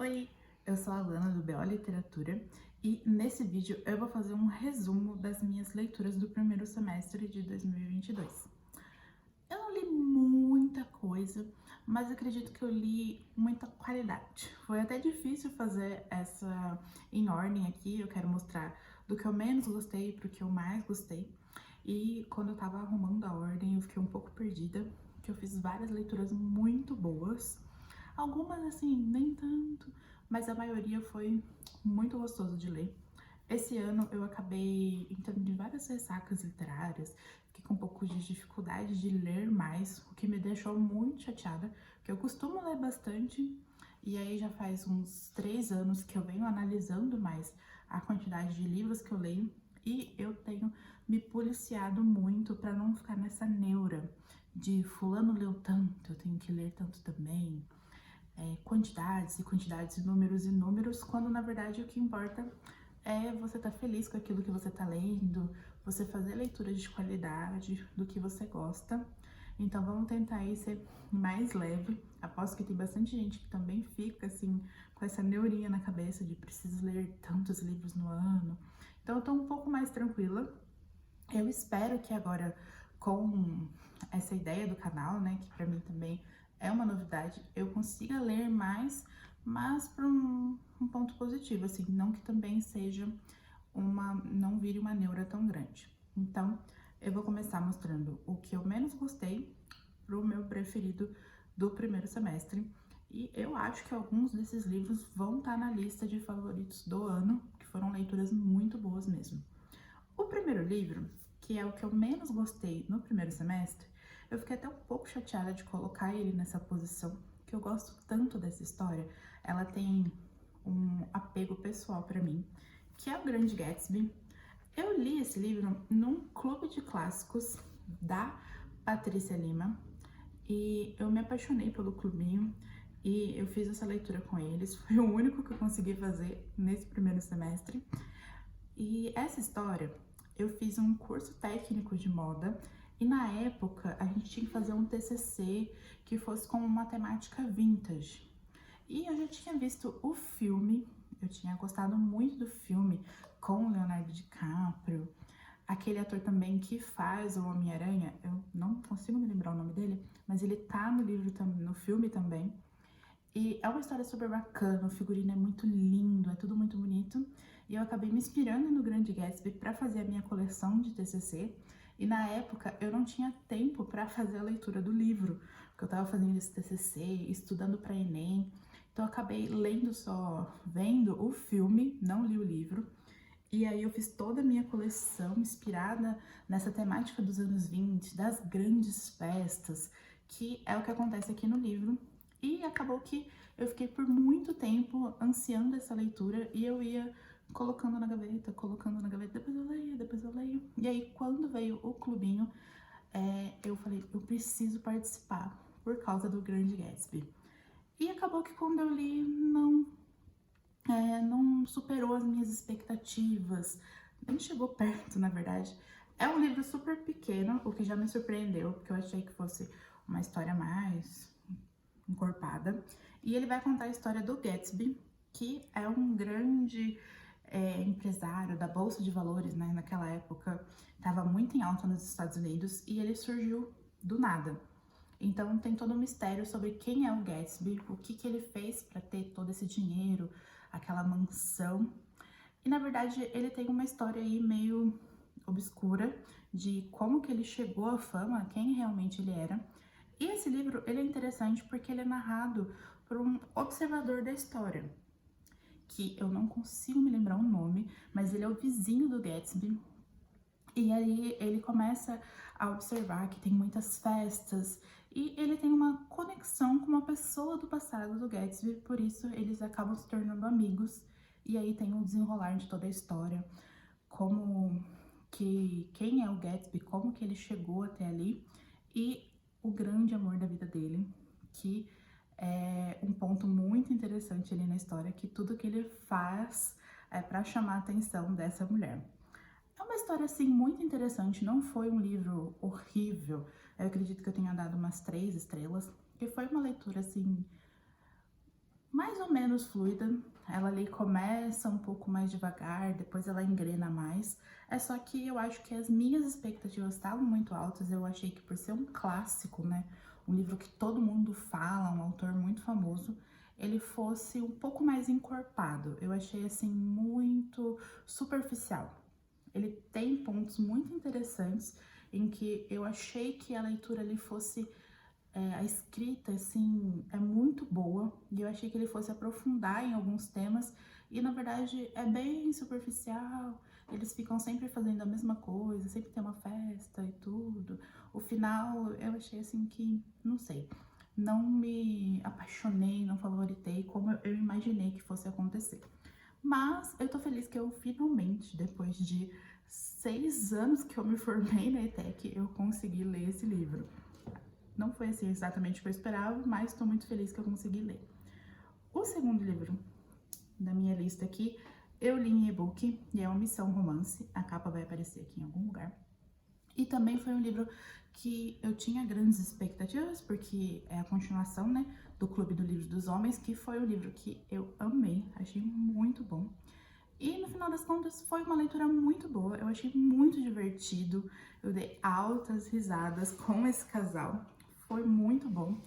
Oi, eu sou a Alana do BO Literatura e nesse vídeo eu vou fazer um resumo das minhas leituras do primeiro semestre de 2022. Eu não li muita coisa, mas acredito que eu li muita qualidade. Foi até difícil fazer essa em ordem aqui, eu quero mostrar do que eu menos gostei para o que eu mais gostei. E quando eu tava arrumando a ordem, eu fiquei um pouco perdida, porque eu fiz várias leituras muito boas. Algumas, assim, nem tanto, mas a maioria foi muito gostoso de ler. Esse ano eu acabei entrando em várias ressacas literárias, fiquei com um pouco de dificuldade de ler mais, o que me deixou muito chateada, porque eu costumo ler bastante, e aí já faz uns 3 anos que eu venho analisando mais a quantidade de livros que eu leio, e eu tenho me policiado muito para não ficar nessa neura de fulano leu tanto, eu tenho que ler tanto também. Quantidades e quantidades, números e números, quando na verdade o que importa é você estar feliz com aquilo que você está lendo, você fazer leituras de qualidade, do que você gosta. Então vamos tentar aí ser mais leve. Aposto que tem bastante gente que também fica assim, com essa neurinha na cabeça de preciso ler tantos livros no ano. Então eu tô um pouco mais tranquila. Eu espero que agora, com essa ideia do canal, né, que pra mim também é uma novidade, eu consiga ler mais, mas para um ponto positivo, assim, não que também seja não vire uma neura tão grande. Então, eu vou começar mostrando o que eu menos gostei pro meu preferido do primeiro semestre. E eu acho que alguns desses livros vão estar na lista de favoritos do ano, que foram leituras muito boas mesmo. O primeiro livro, que é o que eu menos gostei no primeiro semestre, eu fiquei até um pouco chateada de colocar ele nessa posição, que eu gosto tanto dessa história. Ela tem um apego pessoal para mim, que é O Grande Gatsby. Eu li esse livro num clube de clássicos da Patrícia Lima e eu me apaixonei pelo clubinho e eu fiz essa leitura com eles. Foi o único que eu consegui fazer nesse primeiro semestre. E essa história, eu fiz um curso técnico de moda e na época a gente tinha que fazer um TCC que fosse com uma temática vintage. E eu já tinha visto o filme, eu tinha gostado muito do filme com o Leonardo DiCaprio, aquele ator também que faz o Homem-Aranha, eu não consigo me lembrar o nome dele, mas ele tá no livro, no filme também. E é uma história super bacana, o figurino é muito lindo, é tudo muito bonito. E eu acabei me inspirando no Grande Gatsby para fazer a minha coleção de TCC. E na época eu não tinha tempo para fazer a leitura do livro, porque eu estava fazendo esse TCC, estudando para Enem. Então eu acabei lendo só, vendo o filme, não li o livro. E aí eu fiz toda a minha coleção inspirada nessa temática dos anos 20, das grandes festas, que é o que acontece aqui no livro. E acabou que eu fiquei por muito tempo ansiando essa leitura e eu ia colocando na gaveta, depois eu leio, depois eu leio. E aí quando veio o clubinho, eu falei, eu preciso participar por causa do Grande Gatsby. E acabou que quando eu li, não superou as minhas expectativas, nem chegou perto, na verdade. É um livro super pequeno, o que já me surpreendeu, porque eu achei que fosse uma história mais encorpada. E ele vai contar a história do Gatsby, que é um grande empresário da Bolsa de Valores, né? Naquela época estava muito em alta nos Estados Unidos e ele surgiu do nada. Então tem todo um mistério sobre quem é o Gatsby, o que ele fez para ter todo esse dinheiro, aquela mansão. E na verdade ele tem uma história aí meio obscura de como que ele chegou à fama, quem realmente ele era. E esse livro ele é interessante porque ele é narrado por um observador da história, que eu não consigo me lembrar o nome, mas ele é o vizinho do Gatsby. E aí ele começa a observar que tem muitas festas e ele tem uma conexão com uma pessoa do passado do Gatsby, por isso eles acabam se tornando amigos. E aí tem o desenrolar de toda a história, como que quem é o Gatsby, como que ele chegou até ali e o grande amor da vida dele, que é um ponto muito interessante ali na história, que tudo que ele faz é para chamar a atenção dessa mulher. É uma história, assim, muito interessante, não foi um livro horrível, eu acredito que eu tenha dado umas 3 estrelas, porque foi uma leitura, assim, mais ou menos fluida. Ela ali começa um pouco mais devagar, depois ela engrena mais. É só que eu acho que as minhas expectativas estavam muito altas. Eu achei que por ser um clássico, né, um livro que todo mundo fala, um autor muito famoso, ele fosse um pouco mais encorpado. Eu achei assim muito superficial. Ele tem pontos muito interessantes em que eu achei que a leitura ali fosse a escrita, assim, é muito boa e eu achei que ele fosse aprofundar em alguns temas e, na verdade, é bem superficial. Eles ficam sempre fazendo a mesma coisa, sempre tem uma festa e tudo. O final, eu achei, assim, que, não sei, não me apaixonei, não favoritei como eu imaginei que fosse acontecer. Mas eu tô feliz que eu finalmente, depois de 6 anos que eu me formei na ETEC, eu consegui ler esse livro. Não foi assim exatamente o que eu esperava, mas estou muito feliz que eu consegui ler. O segundo livro da minha lista aqui, eu li em e-book e é Omissão Romance. A capa vai aparecer aqui em algum lugar. E também foi um livro que eu tinha grandes expectativas, porque é a continuação, né, do Clube do Livro dos Homens, que foi um livro que eu amei, achei muito bom. E no final das contas foi uma leitura muito boa, eu achei muito divertido, eu dei altas risadas com esse casal, foi muito bom.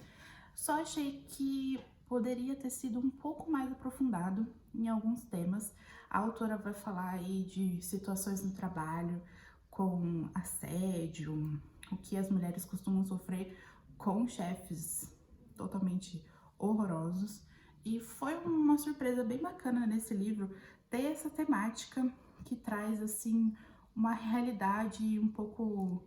Só achei que poderia ter sido um pouco mais aprofundado em alguns temas. A autora vai falar aí de situações no trabalho, com assédio, o que as mulheres costumam sofrer com chefes totalmente horrorosos. E foi uma surpresa bem bacana nesse livro ter essa temática que traz assim uma realidade um pouco,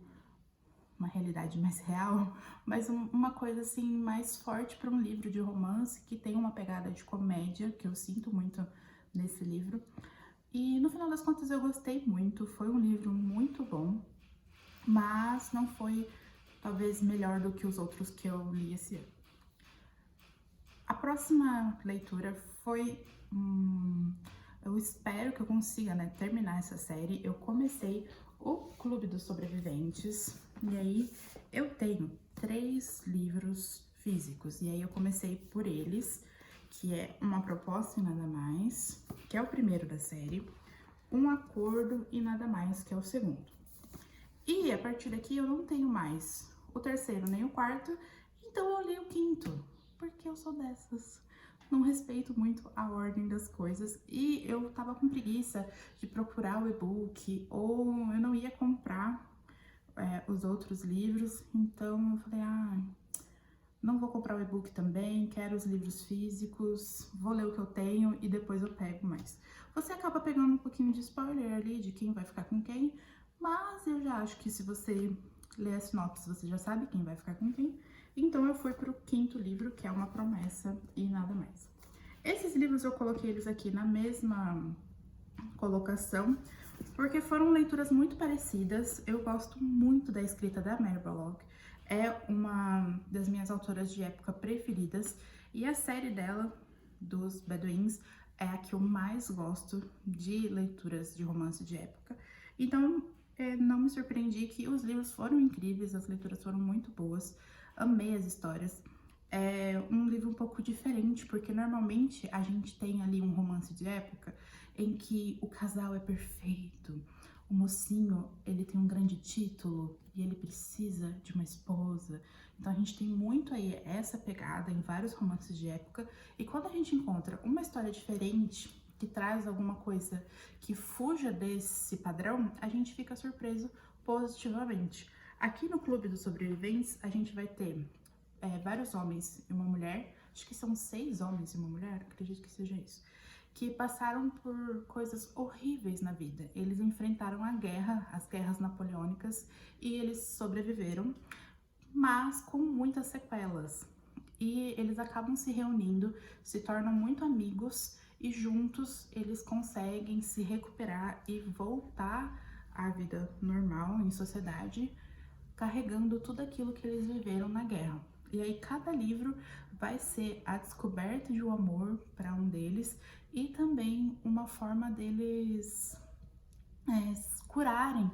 uma realidade mais real, mas uma coisa assim mais forte para um livro de romance que tem uma pegada de comédia que eu sinto muito nesse livro. E no final das contas eu gostei muito, foi um livro muito bom, mas não foi talvez melhor do que os outros que eu li esse ano. A próxima leitura foi eu espero que eu consiga, né, terminar essa série. Eu comecei o Clube dos Sobreviventes e aí eu tenho 3 livros físicos e aí eu comecei por eles, que é Uma Proposta e Nada Mais, que é o primeiro da série, Um Acordo e Nada Mais, que é o segundo. E a partir daqui eu não tenho mais o terceiro nem o quarto, então eu li o quinto, porque eu sou dessas. Não respeito muito a ordem das coisas e eu tava com preguiça de procurar o e-book ou eu não ia comprar os outros livros, então eu falei, não vou comprar o e-book também, quero os livros físicos, vou ler o que eu tenho e depois eu pego mais. Você acaba pegando um pouquinho de spoiler ali de quem vai ficar com quem, mas eu já acho que se você ler a sinopse, você já sabe quem vai ficar com quem. Então eu fui pro quinto livro, que é Uma Promessa e Nada Mais. Esses livros eu coloquei eles aqui na mesma colocação, porque foram leituras muito parecidas. Eu gosto muito da escrita da Mary Bullock, é uma das minhas autoras de época preferidas, e a série dela, dos Beduíns, é a que eu mais gosto de leituras de romance de época. Então, não me surpreendi que os livros foram incríveis, as leituras foram muito boas, amei as histórias. É um livro um pouco diferente, porque normalmente a gente tem ali um romance de época em que o casal é perfeito, o mocinho, ele tem um grande título e ele precisa de uma esposa. Então a gente tem muito aí essa pegada em vários romances de época, e quando a gente encontra uma história diferente, que traz alguma coisa que fuja desse padrão, a gente fica surpreso positivamente. Aqui no Clube dos Sobreviventes, a gente vai ter vários homens e uma mulher, acho que são 6 homens e uma mulher, acredito que seja isso, que passaram por coisas horríveis na vida. Eles enfrentaram a guerra, as guerras napoleônicas, e eles sobreviveram, mas com muitas sequelas. E eles acabam se reunindo, se tornam muito amigos e juntos eles conseguem se recuperar e voltar à vida normal em sociedade, carregando tudo aquilo que eles viveram na guerra. E aí cada livro vai ser a descoberta de um amor para um deles e também uma forma deles curarem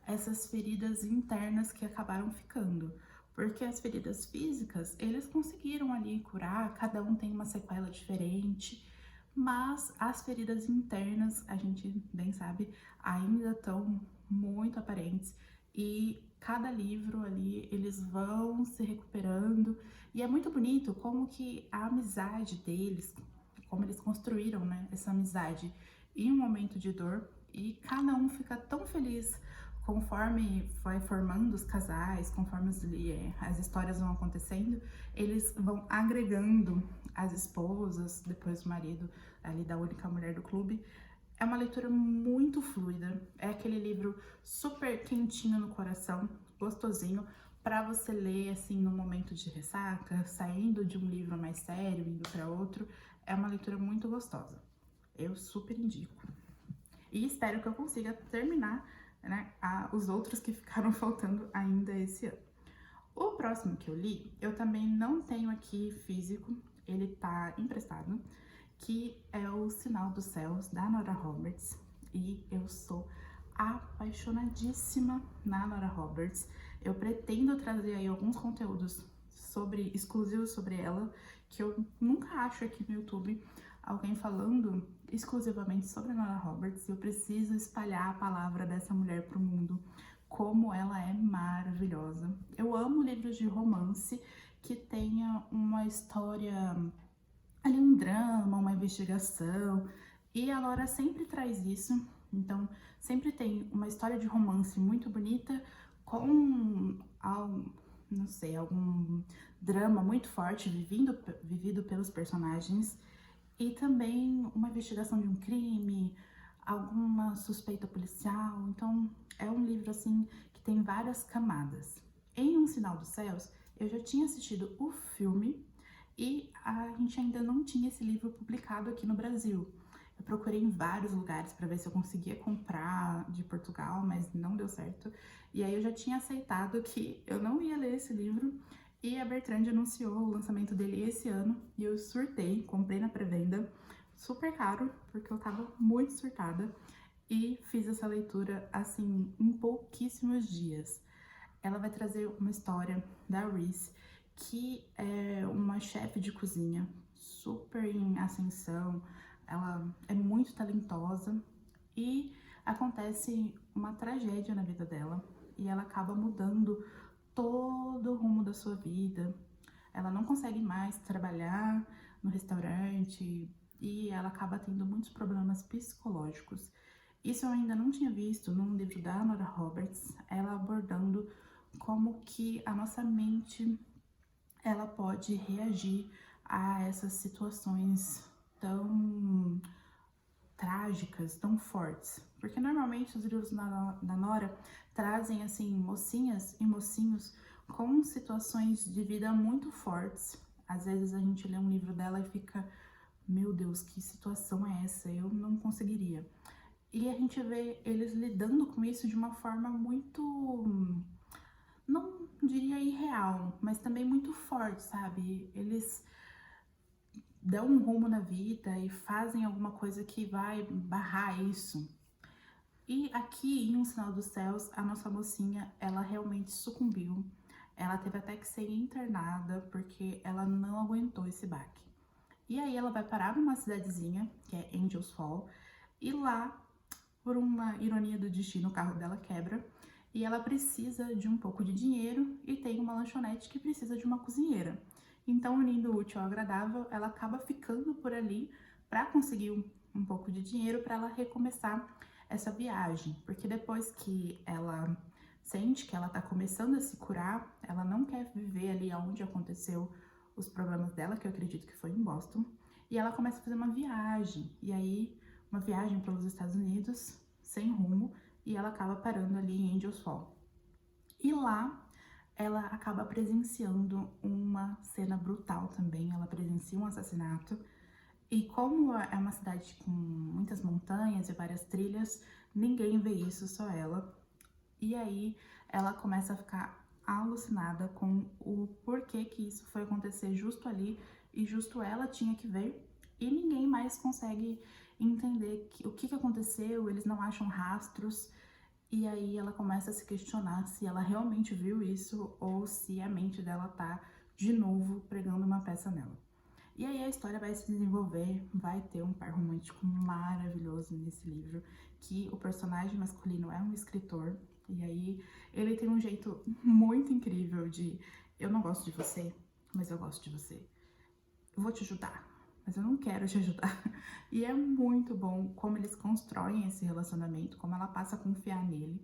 essas feridas internas que acabaram ficando. Porque as feridas físicas, eles conseguiram ali curar, cada um tem uma sequela diferente, mas as feridas internas, a gente bem sabe, ainda estão muito aparentes e cada livro ali, eles vão se recuperando e é muito bonito como que a amizade deles, como eles construíram, né, essa amizade em um momento de dor e cada um fica tão feliz conforme vai formando os casais, conforme as histórias vão acontecendo, eles vão agregando as esposas, depois o marido ali da única mulher do clube. É uma leitura muito fluida, é aquele livro super quentinho no coração, gostosinho, para você ler assim no momento de ressaca, saindo de um livro mais sério, indo para outro. É uma leitura muito gostosa. Eu super indico. E espero que eu consiga terminar, né, os outros que ficaram faltando ainda esse ano. O próximo que eu li, eu também não tenho aqui físico, ele tá emprestado, que é O Sinal dos Céus, da Nora Roberts. E eu sou apaixonadíssima na Nora Roberts. Eu pretendo trazer aí alguns conteúdos exclusivos sobre ela, que eu nunca acho aqui no YouTube alguém falando exclusivamente sobre a Nora Roberts. Eu preciso espalhar a palavra dessa mulher pro mundo, como ela é maravilhosa. Eu amo livros de romance que tenha uma história ali, um drama, uma investigação, e a Laura sempre traz isso. Então sempre tem uma história de romance muito bonita com não sei, algum drama muito forte vivido pelos personagens e também uma investigação de um crime, alguma suspeita policial. Então é um livro assim que tem várias camadas. Em Um Sinal dos Céus, eu já tinha assistido o filme e a gente ainda não tinha esse livro publicado aqui no Brasil. Eu procurei em vários lugares para ver se eu conseguia comprar de Portugal, mas não deu certo. E aí eu já tinha aceitado que eu não ia ler esse livro e a Bertrand anunciou o lançamento dele esse ano e eu surtei, comprei na pré-venda, super caro, porque eu tava muito surtada e fiz essa leitura assim em pouquíssimos dias. Ela vai trazer uma história da Reese, que é uma chefe de cozinha super em ascensão, ela é muito talentosa e acontece uma tragédia na vida dela e ela acaba mudando todo o rumo da sua vida. Ela não consegue mais trabalhar no restaurante e ela acaba tendo muitos problemas psicológicos. Isso eu ainda não tinha visto num livro da Nora Roberts, ela abordando como que a nossa mente ela pode reagir a essas situações tão trágicas, tão fortes. Porque normalmente os livros da Nora trazem assim mocinhas e mocinhos com situações de vida muito fortes. Às vezes a gente lê um livro dela e fica, meu Deus, que situação é essa? Eu não conseguiria. E a gente vê eles lidando com isso de uma forma muito, não diria irreal, mas também muito forte, sabe? Eles dão um rumo na vida e fazem alguma coisa que vai barrar isso. E aqui em Um Sinal dos Céus, a nossa mocinha, ela realmente sucumbiu. Ela teve até que ser internada porque ela não aguentou esse baque. E aí ela vai parar numa cidadezinha, que é Angels Fall, e lá, por uma ironia do destino, o carro dela quebra e ela precisa de um pouco de dinheiro e tem uma lanchonete que precisa de uma cozinheira. Então, unindo o útil ao agradável, ela acaba ficando por ali para conseguir um pouco de dinheiro para ela recomeçar essa viagem, porque depois que ela sente que ela tá começando a se curar, ela não quer viver ali onde aconteceu os problemas dela, que eu acredito que foi em Boston, e ela começa a fazer uma viagem, e aí uma viagem pelos Estados Unidos, sem rumo, e ela acaba parando ali em Angels Fall. E lá ela acaba presenciando uma cena brutal também, ela presencia um assassinato. E como é uma cidade com muitas montanhas e várias trilhas, ninguém vê isso, só ela. E aí ela começa a ficar alucinada com o porquê que isso foi acontecer justo ali e justo ela tinha que ver. E ninguém mais consegue entender o que aconteceu, eles não acham rastros. E aí ela começa a se questionar se ela realmente viu isso ou se a mente dela tá de novo pregando uma peça nela. E aí a história vai se desenvolver, vai ter um par romântico maravilhoso nesse livro, que o personagem masculino é um escritor, e aí ele tem um jeito muito incrível de eu não gosto de você, mas eu gosto de você. Eu vou te ajudar, mas eu não quero te ajudar. E é muito bom como eles constroem esse relacionamento, como ela passa a confiar nele.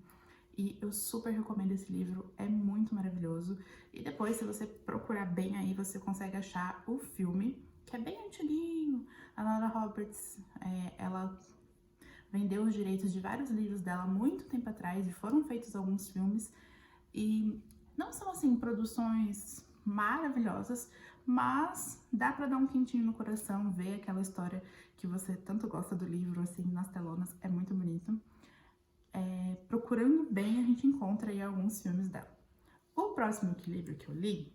E eu super recomendo esse livro, é muito maravilhoso. E depois, se você procurar bem aí, você consegue achar o filme, que é bem antiguinho. A Nora Roberts, ela vendeu os direitos de vários livros dela há muito tempo atrás e foram feitos alguns filmes. E não são, assim, produções maravilhosas, mas dá pra dar um quentinho no coração, ver aquela história que você tanto gosta do livro, assim, nas telonas, é muito bonito. Procurando bem, a gente encontra aí alguns filmes dela. O próximo livro que eu li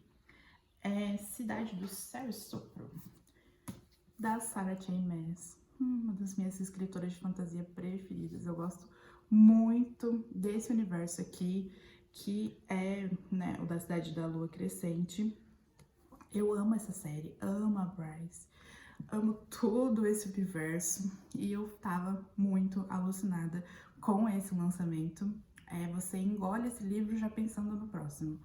é Cidade do Céu e Sopro, da Sarah J. Maas, uma das minhas escritoras de fantasia preferidas. Eu gosto muito desse universo aqui, que é, né, o da Cidade da Lua Crescente. Eu amo essa série, amo a Bryce, amo todo esse universo e eu tava muito alucinada com esse lançamento. Você engole esse livro já pensando no próximo.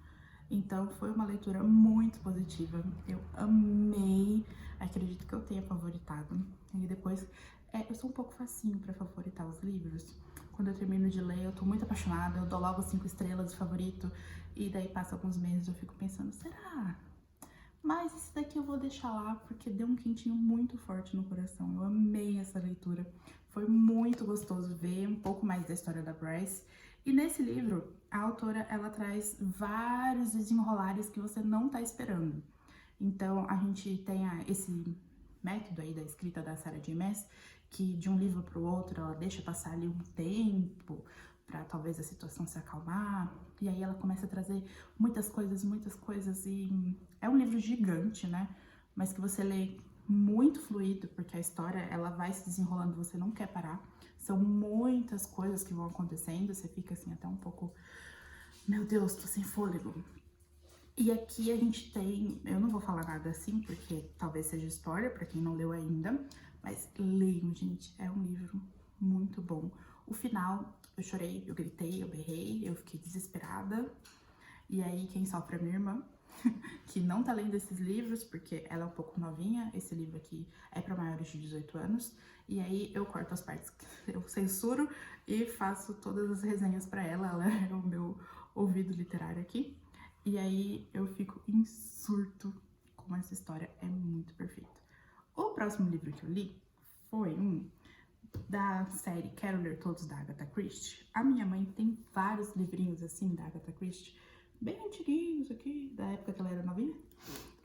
Então foi uma leitura muito positiva, eu amei, acredito que eu tenha favoritado. E depois, eu sou um pouco facinho pra favoritar os livros. Quando eu termino de ler, eu tô muito apaixonada, eu dou logo 5 estrelas de favorito. E daí passa alguns meses eu fico pensando, será? Mas esse daqui eu vou deixar lá porque deu um quentinho muito forte no coração. Eu amei essa leitura. Foi muito gostoso ver um pouco mais da história da Bryce. E nesse livro, a autora, ela traz vários desenrolares que você não tá esperando. Então, a gente tem esse método aí da escrita da Sarah J. Maas, que de um livro para o outro ela deixa passar ali um tempo para talvez a situação se acalmar, e aí ela começa a trazer muitas coisas, e é um livro gigante, né? Mas que você lê muito fluido, porque a história ela vai se desenrolando, você não quer parar. São muitas coisas que vão acontecendo, você fica assim até um pouco, meu Deus, tô sem fôlego. E aqui a gente tem, eu não vou falar nada assim, porque talvez seja spoiler pra quem não leu ainda, mas leiam, gente, é um livro muito bom. O final, eu chorei, eu gritei, eu berrei, eu fiquei desesperada. E aí quem sofre é minha irmã, que não tá lendo esses livros, porque ela é um pouco novinha, esse livro aqui é para maiores de 18 anos, e aí eu corto as partes, eu censuro e faço todas as resenhas para ela é o meu ouvido literário aqui. E aí eu fico em surto com essa história, é muito perfeita. O próximo livro que eu li foi um da série Quero Ler Todos, da Agatha Christie. A minha mãe tem vários livrinhos assim da Agatha Christie, bem antiguinhos aqui, da época que ela era novinha.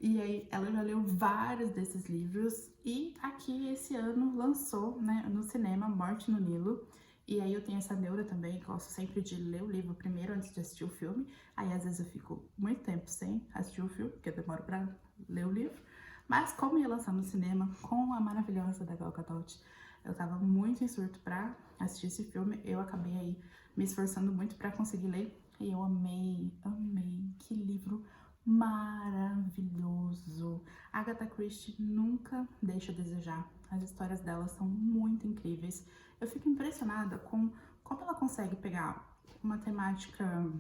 E aí ela já leu vários desses livros e aqui esse ano lançou, né, no cinema Morte no Nilo. E aí eu tenho essa neura também, que eu gosto sempre de ler o livro primeiro antes de assistir o filme. Aí às vezes eu fico muito tempo sem assistir o filme, porque eu demoro pra ler o livro. Mas como ia lançar no cinema com a maravilhosa da Gal Gadot, eu tava muito em surto pra assistir esse filme. Eu acabei aí me esforçando muito pra conseguir ler. E eu amei, amei. Que livro maravilhoso. Agatha Christie nunca deixa a desejar. As histórias dela são muito incríveis. Eu fico impressionada com como ela consegue pegar uma temática,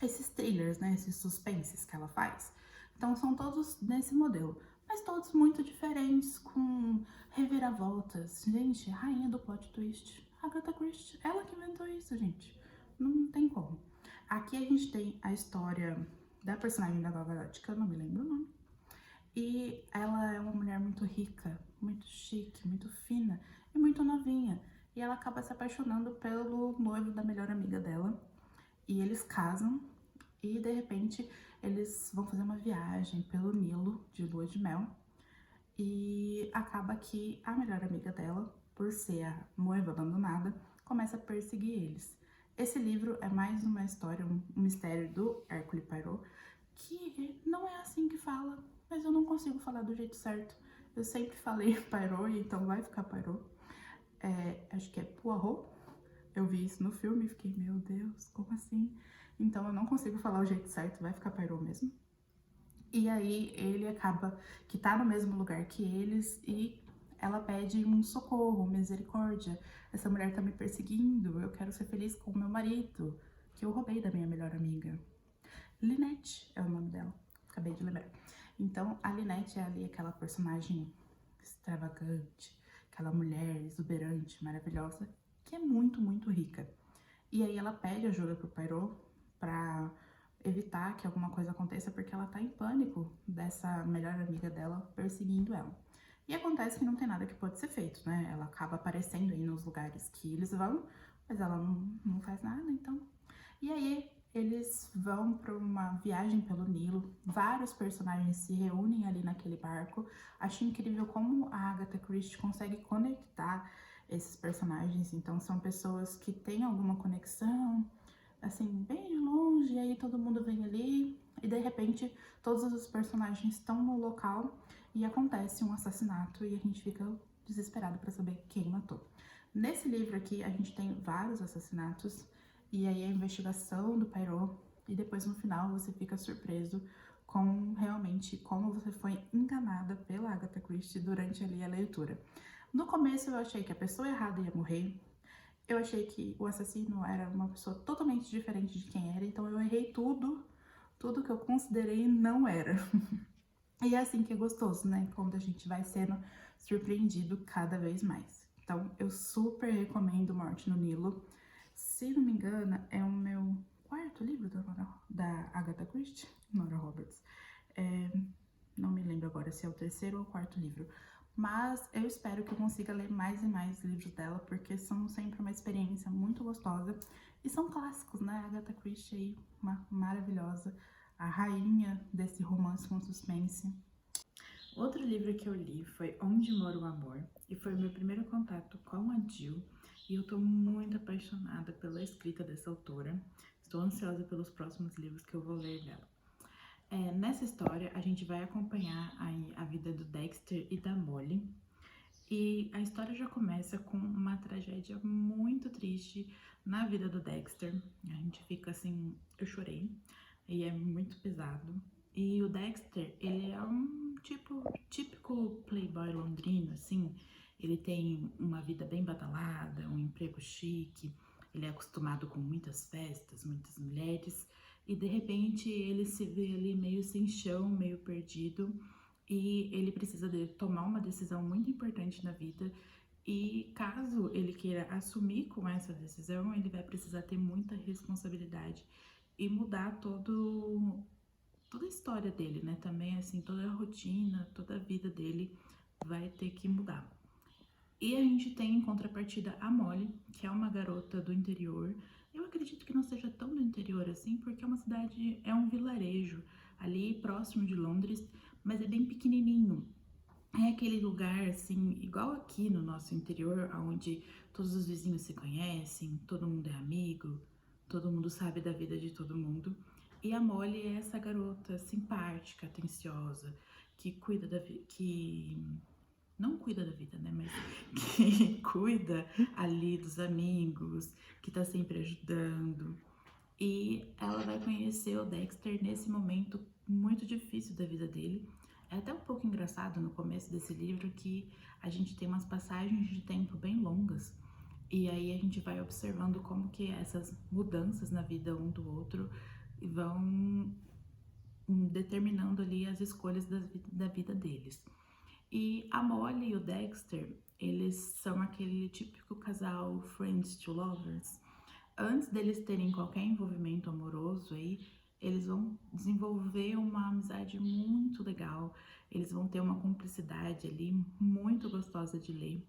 esses thrillers, né, esses suspenses que ela faz. Então são todos nesse modelo, mas todos muito diferentes, com reviravoltas. Gente, rainha do plot twist. Agatha Christie, ela que inventou isso, gente. Não tem como. Aqui a gente tem a história da personagem da Gal Gadot, que eu não me lembro o nome. E ela é uma mulher muito rica, muito chique, muito fina e muito novinha. E ela acaba se apaixonando pelo noivo da melhor amiga dela. E eles casam e, de repente, eles vão fazer uma viagem pelo Nilo de lua de mel. E acaba que a melhor amiga dela, por ser a noiva abandonada, começa a perseguir eles. Esse livro é mais uma história, um mistério do Hercule Poirot, que não é assim que fala, mas eu não consigo falar do jeito certo. Eu sempre falei Poirot, então vai ficar Poirot. Acho que é Poirot. Eu vi isso no filme e fiquei, meu Deus, como assim? Então eu não consigo falar o jeito certo, vai ficar Poirot mesmo. E aí ele acaba que tá no mesmo lugar que eles e ela pede um socorro, misericórdia. Essa mulher tá me perseguindo, eu quero ser feliz com o meu marido, que eu roubei da minha melhor amiga. Lynette é o nome dela, acabei de lembrar. Então a Lynette é ali aquela personagem extravagante, aquela mulher exuberante, maravilhosa, que é muito, muito rica. E aí ela pede ajuda pro Poirot pra evitar que alguma coisa aconteça, porque ela tá em pânico dessa melhor amiga dela perseguindo ela. E acontece que não tem nada que pode ser feito, né? Ela acaba aparecendo aí nos lugares que eles vão, mas ela não faz nada, então. E aí eles vão para uma viagem pelo Nilo, vários personagens se reúnem ali naquele barco. Acho incrível como a Agatha Christie consegue conectar esses personagens, então são pessoas que têm alguma conexão, assim, bem de longe, e aí todo mundo vem ali, e de repente todos os personagens estão no local e acontece um assassinato e a gente fica desesperado para saber quem matou. Nesse livro aqui a gente tem vários assassinatos, e aí a investigação do Poirot, e depois no final você fica surpreso com realmente como você foi enganada pela Agatha Christie durante ali a leitura. No começo eu achei que a pessoa errada ia morrer, eu achei que o assassino era uma pessoa totalmente diferente de quem era, então eu errei tudo que eu considerei não era. E é assim que é gostoso, né? Quando a gente vai sendo surpreendido cada vez mais. Então eu super recomendo Morte no Nilo. Se não me engano, é o meu quarto livro da Agatha Christie, Nora Roberts. Não me lembro agora se é o terceiro ou o quarto livro. Mas eu espero que eu consiga ler mais e mais livros dela, porque são sempre uma experiência muito gostosa. E são clássicos, né? A Agatha Christie aí, uma maravilhosa, a rainha desse romance com suspense. Outro livro que eu li foi Onde Mora o Amor, e foi o meu primeiro contato com a Jill, e eu tô muito apaixonada pela escrita dessa autora. Estou ansiosa pelos próximos livros que eu vou ler dela. Nessa história, a gente vai acompanhar aí a vida do Dexter e da Molly. E a história já começa com uma tragédia muito triste na vida do Dexter. A gente fica assim, eu chorei, e é muito pesado. E o Dexter, ele é um típico playboy londrino, assim. Ele tem uma vida bem badalada, um emprego chique, ele é acostumado com muitas festas, muitas mulheres, e de repente ele se vê ali meio sem chão, meio perdido, e ele precisa de tomar uma decisão muito importante na vida. E caso ele queira assumir com essa decisão, ele vai precisar ter muita responsabilidade e mudar toda a história dele, né? Também, assim, toda a rotina, toda a vida dele vai ter que mudar. E a gente tem em contrapartida a Molly, que é uma garota do interior. Eu acredito que não seja tão do interior assim, porque é uma cidade, é um vilarejo ali próximo de Londres, mas é bem pequenininho. É aquele lugar, assim, igual aqui no nosso interior, onde todos os vizinhos se conhecem, todo mundo é amigo, todo mundo sabe da vida de todo mundo. E a Molly é essa garota simpática, atenciosa, que cuida que não cuida da vida, né, mas que cuida ali dos amigos, que tá sempre ajudando. E ela vai conhecer o Dexter nesse momento muito difícil da vida dele. É até um pouco engraçado no começo desse livro que a gente tem umas passagens de tempo bem longas. E aí a gente vai observando como que essas mudanças na vida um do outro vão determinando ali as escolhas da vida deles. E a Molly e o Dexter, eles são aquele típico casal friends to lovers. Antes deles terem qualquer envolvimento amoroso aí, eles vão desenvolver uma amizade muito legal, eles vão ter uma cumplicidade ali muito gostosa de ler.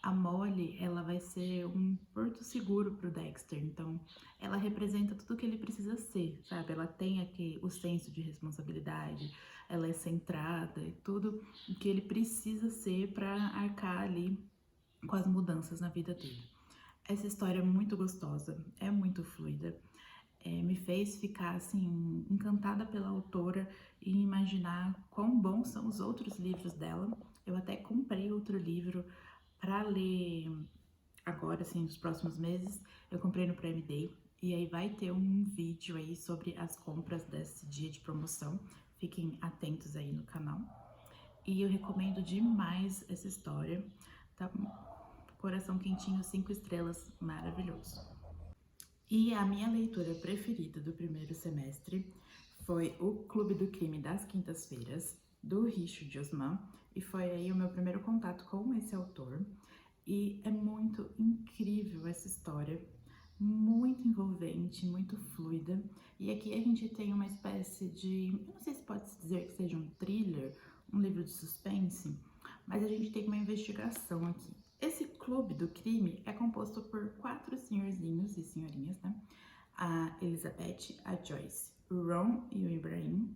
A Molly, ela vai ser um porto seguro pro Dexter, então ela representa tudo que ele precisa ser, sabe? Ela tem aqui o senso de responsabilidade, ela é centrada e tudo o que ele precisa ser para arcar ali com as mudanças na vida dele. Essa história é muito gostosa, é muito fluida, me fez ficar assim encantada pela autora e imaginar quão bons são os outros livros dela. Eu até comprei outro livro para ler agora, assim, nos próximos meses. Eu comprei no Prime Day. E aí vai ter um vídeo aí sobre as compras desse dia de promoção. Fiquem atentos aí no canal. E eu recomendo demais essa história. Tá? Coração quentinho, 5 estrelas, maravilhoso. E a minha leitura preferida do primeiro semestre foi O Clube do Crime das Quintas-Feiras, do Richard Osman. E foi aí o meu primeiro contato com esse autor. E é muito incrível essa história, muito envolvente, muito fluida. E aqui a gente tem uma espécie de, eu não sei se pode dizer que seja um thriller, um livro de suspense, mas a gente tem uma investigação aqui. Esse clube do crime é composto por 4 senhorzinhos e senhorinhas, né? A Elizabeth, a Joyce, o Ron e o Ibrahim.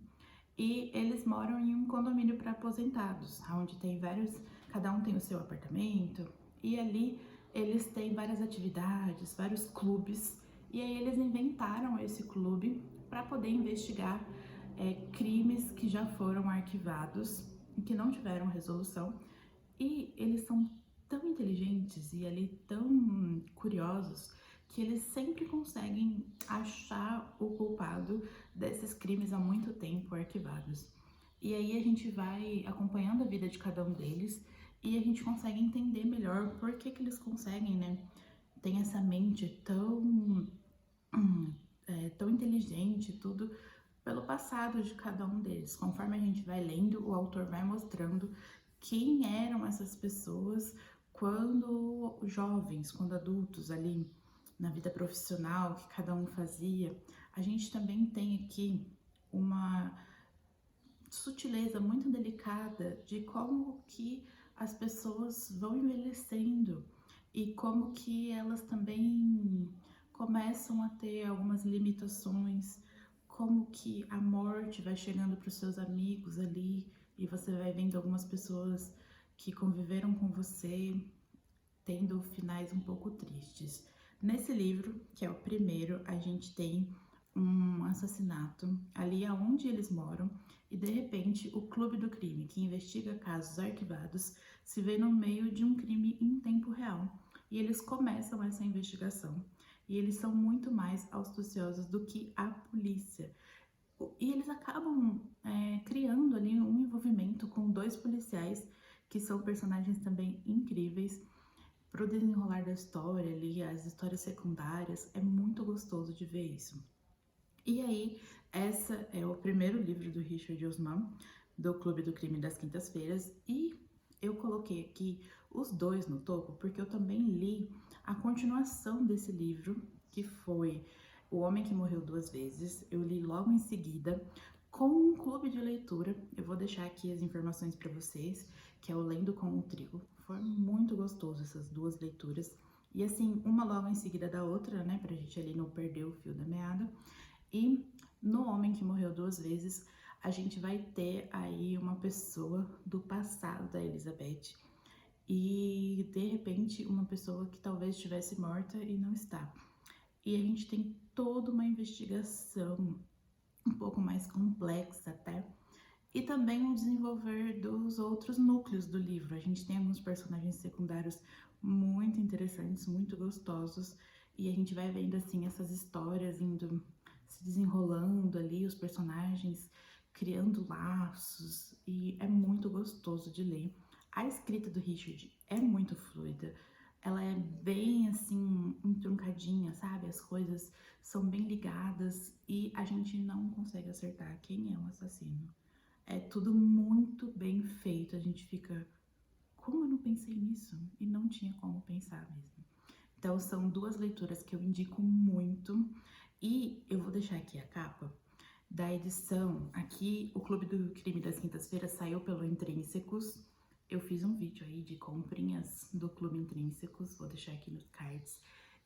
E eles moram em um condomínio para aposentados, onde tem vários, cada um tem o seu apartamento, e ali eles têm várias atividades, vários clubes, e aí eles inventaram esse clube para poder investigar crimes que já foram arquivados e que não tiveram resolução. E eles são tão inteligentes e ali tão curiosos que eles sempre conseguem achar o culpado desses crimes há muito tempo arquivados. E aí a gente vai acompanhando a vida de cada um deles e a gente consegue entender melhor por que eles conseguem, né? Tem essa mente tão inteligente, tudo pelo passado de cada um deles. Conforme a gente vai lendo, o autor vai mostrando quem eram essas pessoas quando jovens, quando adultos ali na vida profissional, que cada um fazia. A gente também tem aqui uma sutileza muito delicada de como que as pessoas vão envelhecendo e como que elas também começam a ter algumas limitações, como que a morte vai chegando para os seus amigos ali e você vai vendo algumas pessoas que conviveram com você tendo finais um pouco tristes. Nesse livro, que é o primeiro, a gente tem um assassinato ali aonde eles moram e de repente o clube do crime, que investiga casos arquivados, se vê no meio de um crime em tempo real. E eles começam essa investigação. E eles são muito mais astuciosos do que a polícia. E eles acabam criando ali um envolvimento com 2 policiais, que são personagens também incríveis. Pro desenrolar da história ali, as histórias secundárias, é muito gostoso de ver isso. E aí, essa é o primeiro livro do Richard Osman, do Clube do Crime das Quintas-Feiras, e eu coloquei aqui os 2 no topo, porque eu também li a continuação desse livro, que foi O Homem que Morreu Duas Vezes. Eu li logo em seguida, com um clube de leitura. Eu vou deixar aqui as informações para vocês, que é o Lendo com o Trigo. Foi muito gostoso essas 2 leituras. E assim, uma logo em seguida da outra, né, pra gente ali não perder o fio da meada. E no Homem que Morreu Duas Vezes, a gente vai ter aí uma pessoa do passado da Elizabeth. E de repente, uma pessoa que talvez estivesse morta e não está. E a gente tem toda uma investigação um pouco mais complexa até. E também o desenvolver dos outros núcleos do livro. A gente tem alguns personagens secundários muito interessantes, muito gostosos. E a gente vai vendo assim essas histórias indo se desenrolando ali, os personagens criando laços. E é muito gostoso de ler. A escrita do Richard é muito fluida. Ela é bem assim, entroncadinha, sabe? As coisas são bem ligadas e a gente não consegue acertar quem é o assassino. É tudo muito bem feito, a gente fica, como eu não pensei nisso? E não tinha como pensar mesmo. Então são 2 leituras que eu indico muito e eu vou deixar aqui a capa da edição. Aqui o Clube do Crime das Quintas-Feiras saiu pelo Intrínsecos. Eu fiz um vídeo aí de comprinhas do Clube Intrínsecos, vou deixar aqui nos cards.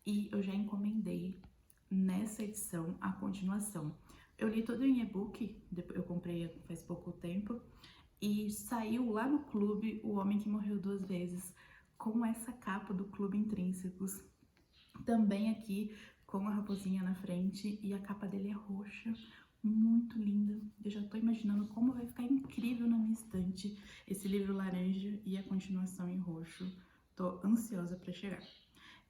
E eu já encomendei nessa edição a continuação. Eu li tudo em e-book, eu comprei faz pouco tempo, e saiu lá no clube O Homem que Morreu Duas Vezes, com essa capa do Clube Intrínsecos, também aqui com a raposinha na frente, e a capa dele é roxa, muito linda. Eu já tô imaginando como vai ficar incrível na minha estante esse livro laranja e a continuação em roxo. Tô ansiosa para chegar.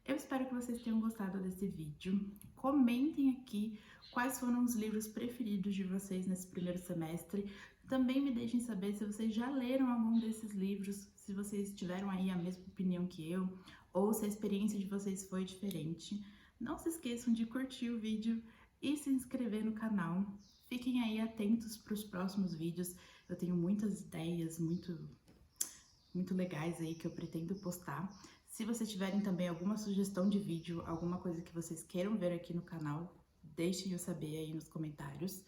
Eu espero que vocês tenham gostado desse vídeo. Comentem aqui quais foram os livros preferidos de vocês nesse primeiro semestre. Também me deixem saber se vocês já leram algum desses livros, se vocês tiveram aí a mesma opinião que eu, ou se a experiência de vocês foi diferente. Não se esqueçam de curtir o vídeo e se inscrever no canal. Fiquem aí atentos para os próximos vídeos. Eu tenho muitas ideias muito legais aí que eu pretendo postar. Se vocês tiverem também alguma sugestão de vídeo, alguma coisa que vocês queiram ver aqui no canal, deixem eu saber aí nos comentários.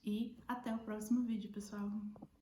E até o próximo vídeo, pessoal!